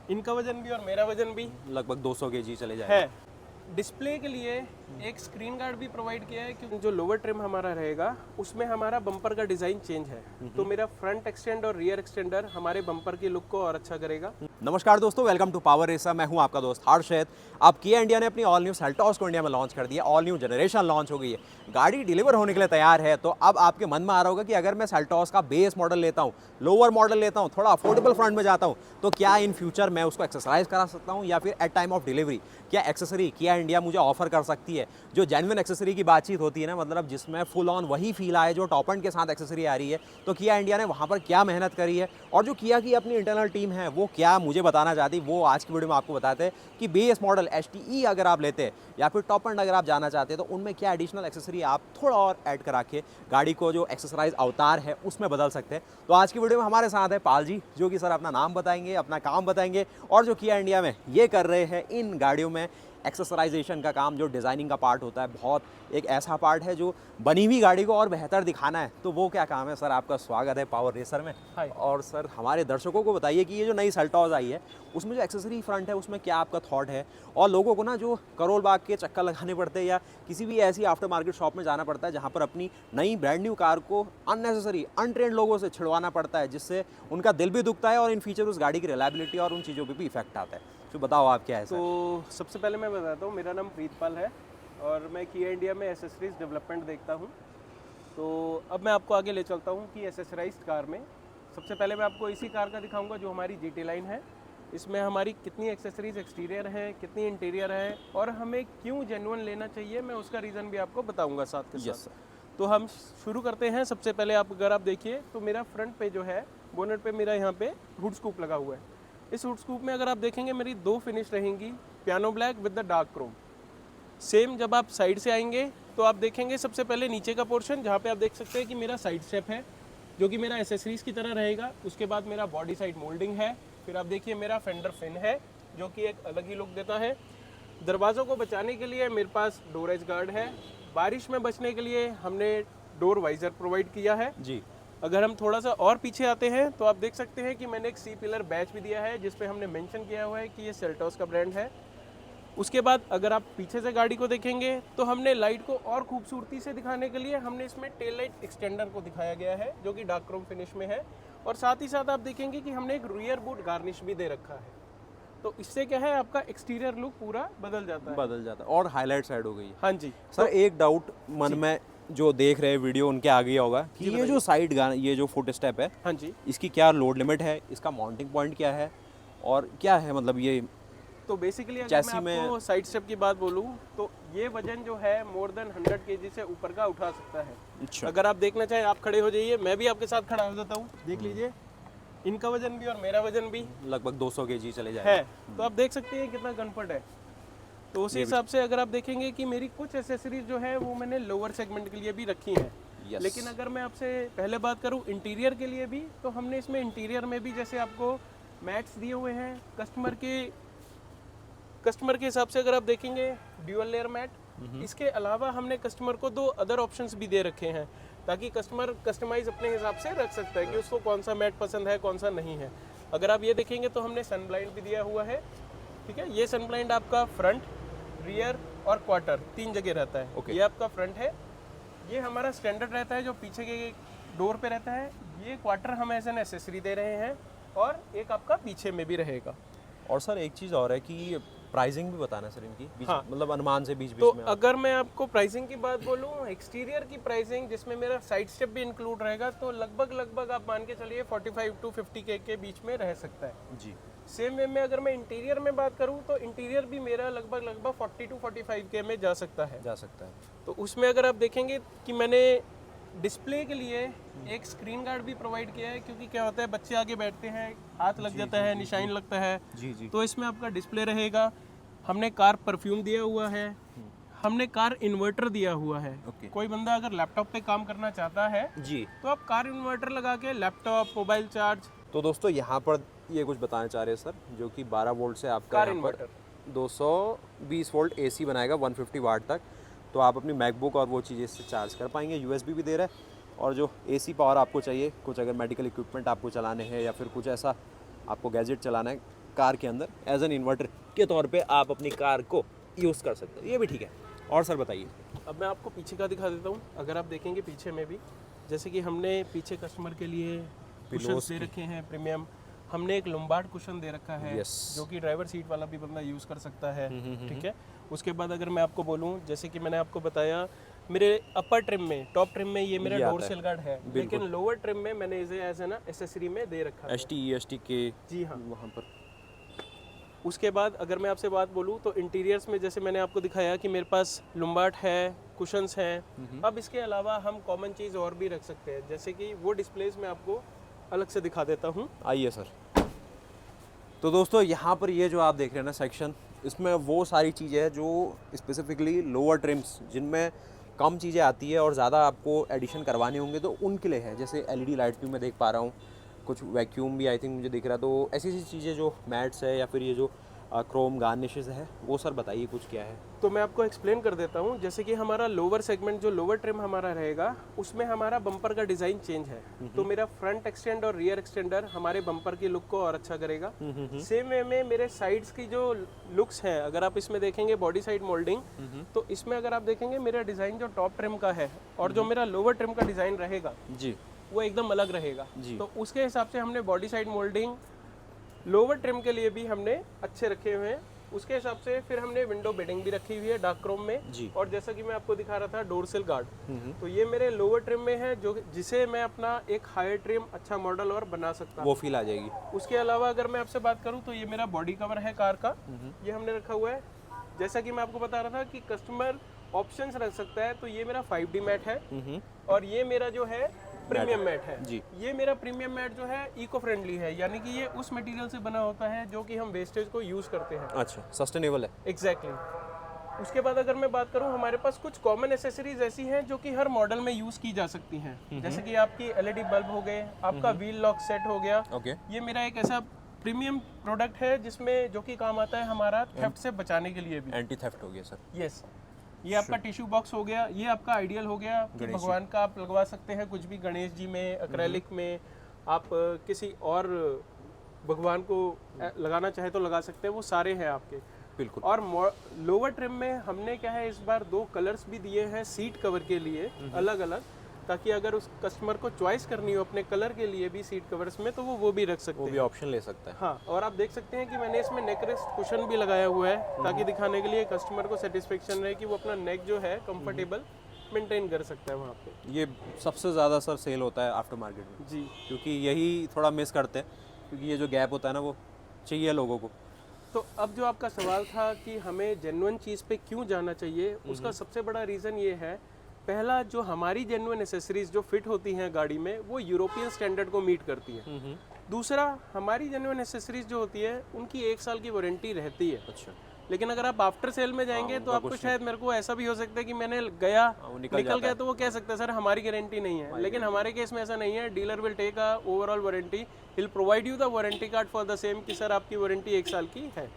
इनका वजन भी और मेरा वजन भी लगभग 200 केजी चले जाएगा। है। डिस्प्ले के लिए एक स्क्रीन गार्ड भी प्रोवाइड किया है, क्योंकि जो लोअर ट्रिम हमारा रहेगा उसमें हमारा बम्पर का डिज़ाइन चेंज है, तो मेरा फ्रंट एक्सटेंड और रियर एक्सटेंडर हमारे बम्पर की लुक को और अच्छा करेगा। नमस्कार दोस्तों, वेलकम टू पावर रेसर। मैं हूं आपका दोस्त हर्षित। अब किया इंडिया ने अपनी ऑल न्यू सेल्टॉस को इंडिया में लॉन्च कर दिया। ऑल न्यू जनरेशन लॉन्च हो गई है, गाड़ी डिलीवर होने के लिए तैयार है। तो अब आपके मन में आ रहा होगा कि अगर मैं सेल्टॉस का बेस मॉडल लेता हूं, लोअर मॉडल लेता हूं, थोड़ा अफोर्डेबल फ्रंट में जाता हूं, तो क्या इन फ्यूचर मैं उसको एक्सरसाइज करा सकता हूं या फिर एट टाइम ऑफ डिलीवरी क्या एक्सेसरी किया इंडिया मुझे ऑफर कर सकती है। जो जेन्युइन एक्सेसरी की बातचीत होती है ना, मतलब जिसमें फुल ऑन वही फील आए जो टॉप एंड के साथ एक्सेसरी आ रही है, तो किया इंडिया ने वहाँ पर क्या मेहनत करी है और जो किया की अपनी इंटरनल टीम है वो क्या मुझे बताना चाहती, वो आज की वीडियो में आपको बताते हैं कि बेस मॉडल HTE अगर आप लेते हैं या फिर टॉप एंड अगर आप जाना चाहते हैं तो उनमें क्या एडिशनल एक्सेसरी आप थोड़ा और ऐड करा के गाड़ी को जो एक्सेसराइज अवतार है उसमें बदल सकते हैं। तो आज की वीडियो में हमारे साथ है पाल जी, जो कि सर अपना नाम बताएंगे, अपना काम बताएंगे और जो किया इंडिया में ये कर रहे हैं इन गाड़ियों में एक्सेसराइजेशन का काम, जो डिज़ाइनिंग का पार्ट होता है, बहुत एक ऐसा पार्ट है जो बनी हुई गाड़ी को और बेहतर दिखाना है। तो वो क्या काम है सर? आपका स्वागत है पावर रेसर में। हाय। और सर हमारे दर्शकों को बताइए कि ये जो नई सेल्टॉस आई है उसमें जो एक्सेसरी फ्रंट है उसमें क्या आपका थॉट है, और लोगों को ना जो करोल बाग के चक्कर लगाने पड़ते हैं या किसी भी ऐसी आफ्टर मार्केट शॉप में जाना पड़ता है जहाँ पर अपनी नई ब्रांड न्यू कार को अननेसेसरी अनट्रेंड लोगों से छिड़वाना पड़ता है, जिससे उनका दिल भी दुखता है और इन फ्यूचर उस गाड़ी की रिलायबिलिटी और उन चीज़ों पर भी इफेक्ट आता है। तो बताओ आप क्या है सर? तो सबसे पहले मैं बताता हूँ, मेरा नाम प्रीतपाल है और मैं किया इंडिया में एसेसरीज डेवलपमेंट देखता हूँ। तो अब मैं आपको आगे ले चलता हूँ कि एसेसराइज्ड कार में सबसे पहले मैं आपको इसी कार का दिखाऊंगा जो हमारी GT लाइन है। इसमें हमारी कितनी एक्सेसरीज एक्सटीरियर है, कितनी इंटीरियर है और हमें क्यों जेन्युइन लेना चाहिए, मैं उसका रीज़न भी आपको बताऊंगा साथ के यस साथ। तो हम शुरू करते हैं। सबसे पहले अगर आप देखिए तो मेरा फ्रंट पे जो है बोनेट पे मेरा यहाँ पे हुड स्कूप लगा हुआ है। इस हुड स्कूप में अगर आप देखेंगे मेरी दो फिनिश रहेंगी, piano black with the dark Chrome. Same जब आप साइड से आएंगे तो आप देखेंगे सबसे पहले नीचे का पोर्शन जहाँ पे आप देख सकते हैं कि मेरा साइड स्टेप है जो कि मेरा एसेसरीज की तरह रहेगा। उसके बाद मेरा बॉडी साइड मोल्डिंग है। फिर आप देखिए मेरा फेंडर फिन है जो कि एक अलग ही लुक देता है। दरवाज़ों को बचाने के लिए मेरे पास डोर एज गार्ड है। बारिश में बचने के लिए हमने डोर वाइजर प्रोवाइड किया है जी। अगर हम थोड़ा सा और पीछे आते हैं तो आप देख सकते हैं कि मैंने एक C पिलर बैच भी दिया है जिस पे हमने मेंशन किया हुआ है कि ये सेल्टॉस का ब्रांड है। उसके बाद अगर आप पीछे से गाड़ी को देखेंगे तो हमने लाइट को और खूबसूरती से दिखाने के लिए हमने इसमें टेल लाइट एक्सटेंडर को दिखाया गया है जो कि डार्क क्रोम फिनिश में है। और साथ ही साथ आप देखेंगे कि हमने एक रियर बूट गार्निश भी दे रखा है। तो इससे क्या है, आपका एक्सटीरियर लुक पूरा बदल जाता है और हाईलाइट साइड हो गई है। हाँ जी सर एक डाउट मन में जो देख रहे वीडियो उनके आ गया होगा कि ये जो साइड ये जो फुट स्टेप है, हाँ जी, इसकी क्या लोड लिमिट है, इसका माउंटिंग पॉइंट क्या है और क्या है, मतलब ये तो बेसिकली अगर चैसी मैं आपको साइड स्टेप की बात बोलूँ तो ये वजन जो है मोर देन 100 kg से ऊपर का उठा सकता है। अच्छा। अगर आप देखना चाहें आप खड़े हो जाइए, मैं भी आपके साथ खड़ा हो जाता हूँ, देख लीजिए। इनका वजन भी और मेरा वजन भी लगभग 200 केजी चले जाएगा। है, तो आप देख सकते हैं कितना कंफर्ट है। तो उसी हिसाब से अगर आप देखेंगे कि मेरी कुछ एसेसरीज जो है वो मैंने लोअर सेगमेंट के लिए भी रखी हैं। Yes. लेकिन अगर मैं आपसे पहले बात करूं इंटीरियर के लिए भी, तो हमने इसमें इंटीरियर में भी जैसे आपको मैट्स दिए हुए हैं कस्टमर के हिसाब से। अगर आप देखेंगे ड्यूअल लेयर मैट, इसके अलावा हमने कस्टमर को 2 अदर ऑप्शंस भी दे रखे हैं ताकि कस्टमर कस्टमाइज अपने हिसाब से रख सकता है कि उसको कौन सा मैट पसंद है कौन सा नहीं है। अगर आप ये देखेंगे तो हमने सन ब्लाइंड भी दिया हुआ है। ठीक है, ये सन ब्लाइंड आपका फ्रंट, रियर और क्वार्टर 3 जगह रहता है। Okay. ये आपका फ्रंट है, ये हमारा स्टैंडर्ड रहता है जो पीछे के डोर पे रहता है। ये क्वार्टर हम एज एन एसेसरी दे रहे हैं और एक आपका पीछे में भी रहेगा। और सर एक चीज़ और है कि प्राइसिंग भी बताना सर इनकी बीच, हाँ। मतलब अनुमान से बीच तो में अगर मैं आपको प्राइसिंग की बात बोलूँ, एक्सटीरियर की प्राइसिंग जिसमें मेरा साइड स्टेप भी इंक्लूड रहेगा, तो लगभग आप मान के चलिए 45 to 50K के बीच में रह सकता है जी। सेम वे में अगर मैं इंटीरियर में बात करूं तो इंटीरियर भी मेरा लगभग 40 to 45K में जा सकता है। तो उसमें अगर आप देखेंगे कि मैंने डिस्प्ले के लिए एक स्क्रीन गार्ड भी प्रोवाइड किया है, क्योंकि क्या होता है बच्चे आगे बैठते हैं, हाथ लग जाता है, निशान लगता है। जी जी। तो इसमें आपका डिस्प्ले रहेगा। हमने कार परफ्यूम दिया हुआ है, हमने कार इन्वर्टर दिया हुआ है। कोई बंदा अगर लैपटॉप पे काम करना चाहता है जी तो आप कार इन्वर्टर लगा के लैपटॉप, मोबाइल चार्ज। तो दोस्तों यहाँ पर ये कुछ बताना चाह रहे हैं सर, जो कि 12 वोल्ट से आपका कार यहाँ पर इन्वर्टर 220 वोल्ट AC बनाएगा 150 वाट तक। तो आप अपनी मैकबुक और वो चीज़ें इससे चार्ज कर पाएंगे। USB भी दे रहा है। और जो AC पावर आपको चाहिए, कुछ अगर मेडिकल इक्विपमेंट आपको चलाने हैं या फिर कुछ ऐसा आपको गैजेट चलाना है, कार के अंदर एज एन इन्वर्टर के तौर पे आप अपनी कार को यूज़ कर सकते हो, ये भी ठीक है। और सर बताइए। अब मैं आपको पीछे का दिखा देता हूँ। अगर आप देखेंगे पीछे में भी, जैसे कि हमने पीछे कस्टमर के लिए कुशन्स दे रखे हैं प्रीमियम, हमने एक लुम्बार्ड कुशन दे रखा है जो कि ड्राइवर सीट वाला भी बंदा यूज़ कर सकता है, ठीक है। उसके बाद अगर मैं आपको बोलूँ, जैसे कि मैंने आपको बताया, मेरे अपर ट्रिम में, टॉप ट्रिम में ये मेरा डोर सेल गार्ड है, लेकिन लोअर ट्रिम में मैंने इसे एज ए ना एसेसरी में दे रखा है, ST के जी हाँ, वहाँ पर। उसके बाद अगर मैं आपसे बात बोलूँ तो इंटीरियर्स में जैसे मैंने आपको दिखाया कि मेरे पास लुम्बार्ड है, कुशन्स हैं। अब इसके अलावा हम कॉमन चीज़ और भी रख सकते हैं, जैसे कि वो डिस्प्लेस में आपको अलग से दिखा देता हूँ। आइए सर। तो दोस्तों यहाँ पर ये जो आप देख रहे हैं ना सेक्शन, इसमें वो सारी चीज़ें हैं जो स्पेसिफिकली लोअर ट्रिम्स जिनमें कम चीज़ें आती है और ज़्यादा आपको एडिशन करवाने होंगे तो उनके लिए है। जैसे LED लाइट भी मैं देख पा रहा हूँ, कुछ वैक्यूम भी आई थिंक मुझे दिख रहा है। तो ऐसी ऐसी चीज़ें जो मैट्स है या फिर ये जो क्रोम गार्निशेस है, वो सर बताइए कुछ क्या है। तो मैं आपको एक्सप्लेन कर देता हूँ। जैसे कि हमारा लोअर सेगमेंट, जो लोअर ट्रिम हमारा रहेगा, उसमें हमारा बम्पर का डिज़ाइन चेंज है। तो मेरा फ्रंट एक्सटेंड और रियर एक्सटेंडर हमारे बम्पर की लुक को और अच्छा करेगा। सेम वे में मेरे साइड्स की जो लुक्स हैं, अगर आप इसमें देखेंगे बॉडी साइड मोल्डिंग, तो इसमें अगर आप देखेंगे मेरा डिज़ाइन जो टॉप ट्रिम का है और जो मेरा लोअर ट्रिम का डिज़ाइन रहेगा जी, वो एकदम अलग रहेगा। तो उसके हिसाब से हमने body side moulding lower trim के लिए भी हमने अच्छे रखे हुए हैं। उसके हिसाब से फिर हमने विंडो बेडिंग भी रखी हुई है डार्क क्रोम में जी। और जैसा कि मैं आपको दिखा रहा था डोर सेल गार्ड, तो ये मेरे लोअर ट्रिम में है, जो जिसे मैं अपना एक हायर ट्रिम अच्छा मॉडल और बना सकता हूँ, वो फील आ जाएगी। उसके अलावा अगर मैं आपसे बात करूँ तो ये मेरा बॉडी कवर है कार का, ये हमने रखा हुआ है। जैसा कि मैं आपको बता रहा था कि कस्टमर ऑप्शंस रख सकता है, तो ये मेरा 5D मैट है और ये मेरा जो है प्रीमियम मैट है जी। ये मेरा प्रीमियम मैट जो है इको फ्रेंडली है, यानी कि ये उस मटेरियल से बना होता है जो कि हम वेस्टेज को यूज़ करते हैं। अच्छा, सस्टेनेबल है। एग्जैक्टली। उसके बाद अगर मैं बात करूं, हमारे पास कुछ कॉमन एसेसरीज ऐसी हैं जो कि हर मॉडल में यूज़ की जा सकती हैं। जैसे कि आपकी LED बल्ब हो गए, आपका व्हील लॉक सेट हो गया। ओके। ये मेरा एक ऐसा प्रीमियम प्रोडक्ट है जिसमें जो कि काम आता है हमारा थेफ्ट से बचाने के लिए भी। एंटी थेफ्ट हो गया सर। यस। ये आपका टिश्यू बॉक्स हो गया, ये आपका आइडियल हो गया कि भगवान का आप लगवा सकते हैं कुछ भी, गणेश जी में, एक्रेलिक में, आप किसी और भगवान को लगाना चाहे तो लगा सकते हैं, वो सारे हैं आपके। बिल्कुल। और लोअर ट्रिम में हमने क्या है, इस बार 2 कलर्स भी दिए हैं सीट कवर के लिए अलग अलग, ताकि अगर उस कस्टमर को चॉइस करनी हो अपने कलर के लिए भी सीट कवर्स में, तो वो भी रख सकते हैं, वो भी ऑप्शन ले सकता है। हाँ। और आप देख सकते हैं कि मैंने इसमें नेक रेस्ट कुशन भी लगाया हुआ है, ताकि दिखाने के लिए कस्टमर को सेटिस्फेक्शन रहे कि वो अपना नेक जो है कंफर्टेबल मेंटेन कर सकता है वहाँ पे। ये सबसे ज़्यादा सर सेल होता है आफ्टर मार्केट में जी, क्योंकि यही थोड़ा मिस करते हैं, क्योंकि ये जो गैप होता है ना वो चाहिए लोगों को। तो अब जो आपका सवाल था कि हमें जेन्युइन चीज़ पे क्यों जाना चाहिए, उसका सबसे बड़ा रीज़न ये है, पहला जो हमारी जेन्युइन एसेसरीज जो फिट होती हैं गाड़ी में, वो यूरोपियन स्टैंडर्ड को मीट करती हैं। दूसरा, हमारी जेन्युइन एसेसरीज जो होती है उनकी 1 साल की वारंटी रहती है। अच्छा। लेकिन अगर आप आफ्टर सेल में जाएंगे तो आपको शायद, मेरे को ऐसा भी हो सकता है कि मैंने गया निकल गया तो वो कह सकता है सर हमारी गारंटी नहीं है, लेकिन हमारे केस में ऐसा नहीं है। Dealer will take a overall warranty, will provide you the warranty card for the same, कि सर आपकी वारंटी 1 साल की है।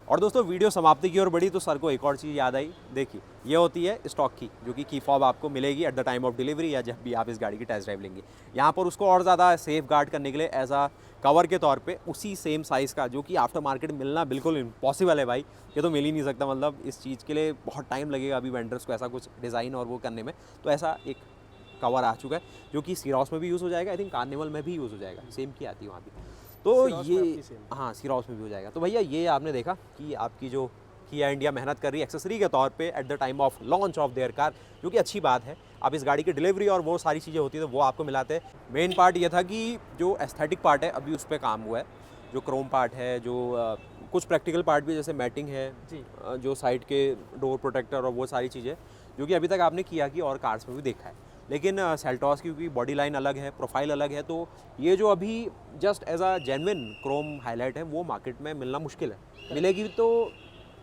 और दोस्तों वीडियो समाप्ति की ओर बढ़ी तो सर को एक और चीज़ याद आई। देखिए, ये होती है स्टॉक की, जो कि फॉब आपको मिलेगी at the time of delivery या जब भी आप इस गाड़ी की टेस्ट ड्राइव लेंगे। यहाँ पर उसको और ज़्यादा सेफ गार्ड करने के लिए एज आ कवर के तौर पे उसी सेम साइज़ का, जो कि आफ्टर मार्केट मिलना बिल्कुल इम्पॉसिबल है भाई, ये तो मिल ही नहीं सकता। मतलब इस चीज़ के लिए बहुत टाइम लगेगा अभी वेंडर्स को ऐसा कुछ डिज़ाइन और वो करने में। तो ऐसा एक कवर आ चुका है जो कि सीरॉस में भी यूज़ हो जाएगा, आई थिंक कार्निवल में भी यूज़ हो जाएगा, सेम की आती है वहाँ भी। तो ये हाँ, सीरॉस में भी हो जाएगा। तो भैया ये आपने देखा कि आपकी जो किया इंडिया मेहनत कर रही है एक्सेसरी के तौर पे at the time of launch of their car, जो कि अच्छी बात है। अब इस गाड़ी की डिलीवरी और वो सारी चीज़ें होती है तो वो आपको मिलाते हैं। मेन पार्ट ये था कि जो एस्थेटिक पार्ट है अभी उस पर काम हुआ है, जो क्रोम पार्ट है, जो कुछ प्रैक्टिकल पार्ट भी जैसे मैटिंग है जी, जो साइड के डोर प्रोटेक्टर और वो सारी चीज़ें, जो कि अभी तक आपने किया की और कार्स में भी देखा है। लेकिन सेल्टॉस की क्योंकि बॉडी लाइन अलग है, प्रोफाइल अलग है, तो ये जो अभी just as a genuine chrome highlight है वो मार्केट में मिलना मुश्किल है। मिलेगी तो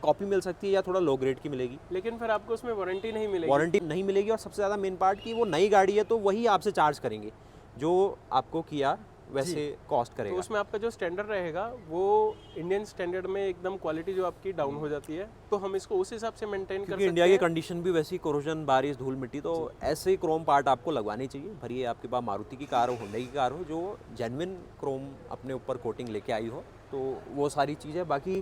कॉपी मिल सकती है या थोड़ा लो ग्रेड की मिलेगी, लेकिन फिर आपको उसमें वारंटी नहीं मिलेगी। वारंटी नहीं मिलेगी। और सबसे ज़्यादा मेन पार्ट कि वो नई गाड़ी है तो वही आपसे चार्ज करेंगे, जो आपको किया वैसे कॉस्ट तो करेगा। उसमें आपका जो स्टैंडर्ड रहेगा वो इंडियन स्टैंडर्ड में एकदम क्वालिटी जो आपकी डाउन हो जाती है, तो हम इसको उस हिसाब से मेंटेन कर सकते हैं। इंडिया की कंडीशन भी वैसी, कोरोजन, बारिश, धूल मिट्टी, तो ऐसे ही क्रोम पार्ट आपको लगवानी चाहिए। भरिए आपके पास मारुति की कार हो, होंडा की कार हो, जो जेन्युइन क्रोम अपने ऊपर कोटिंग लेके आई हो, तो वो सारी चीज़ें। बाकी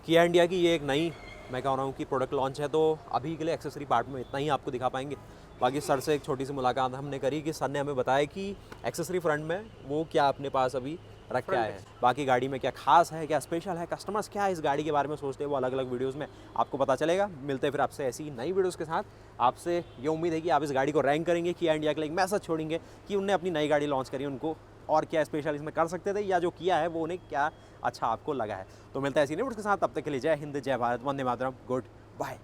किया इंडिया की ये एक नई, मैं कह रहा हूँ कि प्रोडक्ट लॉन्च है, तो अभी के लिए एक्सेसरी पार्ट में इतना ही आपको दिखा पाएंगे। बाकी सर से एक छोटी सी मुलाकात हमने करी कि सर ने हमें बताया कि एक्सेसरी फ्रंट में वो क्या अपने पास अभी रख के आए हैं, बाकी गाड़ी में क्या खास है, क्या स्पेशल है, कस्टमर्स क्या इस गाड़ी के बारे में सोचते हैं, वो अलग अलग वीडियोस में आपको पता चलेगा। मिलते हैं फिर आपसे ऐसी नई वीडियोस के साथ। आपसे ये उम्मीद है कि आप इस गाड़ी को रैंक करेंगे, किया इंडिया के लिए एक मैसेज छोड़ेंगे कि उनने अपनी नई गाड़ी लॉन्च करी, उनको और क्या स्पेशल इसमें कर सकते थे, या जो किया है वो उन्हें क्या अच्छा आपको लगा है। तो मिलता है ऐसी नई वीडियोस के साथ, तब तक के लिए जय हिंद, जय भारत, वंदे मातरम, गुड बाय।